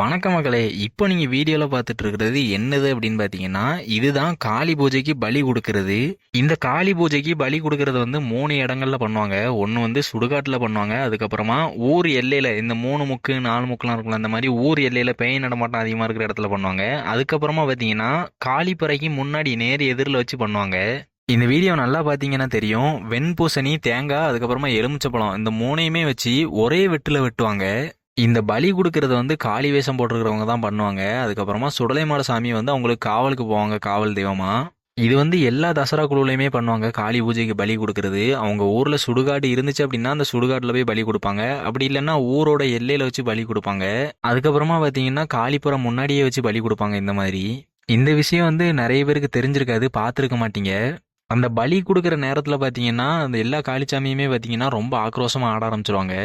வணக்கம் மக்களே. இப்போ நீங்க வீடியோல பார்த்துட்டு இருக்கிறது என்னது அப்படின்னு பார்த்தீங்கன்னா, இதுதான் காளி பூஜைக்கு பலி கொடுக்கறது. இந்த காளி பூஜைக்கு பலி கொடுக்கறது வந்து 3 இடங்கள்ல பண்ணுவாங்க. ஒன்று வந்து சுடுகாட்டில் பண்ணுவாங்க. அதுக்கப்புறமா ஊர் எல்லையில இந்த 3 முக்கு 4 முக்குலாம் இருக்கும்ல, அந்த மாதிரி ஊர் எல்லையில பேய் நடமாட்டம் அதிகமாக இருக்கிற இடத்துல பண்ணுவாங்க. அதுக்கப்புறமா பார்த்தீங்கன்னா காளிப்பறைக்கு முன்னாடி நேர் எதிரில் வச்சு பண்ணுவாங்க. இந்த வீடியோ நல்லா பார்த்தீங்கன்னா தெரியும். வெண்பூசணி, தேங்காய், அதுக்கப்புறமா எலுமிச்சப்பழம் இந்த மூணையுமே வச்சு ஒரே வெட்டுல வெட்டுவாங்க. இந்த பலி கொடுக்கறது வந்து காளி வேஷம் போட்டிருக்கிறவங்க தான் பண்ணுவாங்க. அதுக்கப்புறமா சுடலைமாட சாமி வந்து அவங்களுக்கு காவலுக்கு போவாங்க, காவல் தெய்வமா. இது வந்து எல்லா தசரா குழுலையுமே பண்ணுவாங்க. காளி பூஜைக்கு பலி கொடுக்கறது அவங்க ஊர்ல சுடுகாடு இருந்துச்சு அப்படின்னா அந்த சுடுகாட்டுல போய் பலி கொடுப்பாங்க. அப்படி இல்லைன்னா ஊரோட எல்லையில வச்சு பலி கொடுப்பாங்க. அதுக்கப்புறமா பார்த்தீங்கன்னா காளிப்புறம் முன்னாடியே வச்சு பலி கொடுப்பாங்க. இந்த மாதிரி இந்த விஷயம் வந்து நிறைய பேருக்கு தெரிஞ்சிருக்காது, பார்த்துருக்க மாட்டீங்க. அந்த பலி கொடுக்குற நேரத்தில் பார்த்தீங்கன்னா அந்த எல்லா காளிச்சாமியுமே பார்த்தீங்கன்னா ரொம்ப ஆக்ரோஷமா ஆட ஆரம்பிச்சிருவாங்க.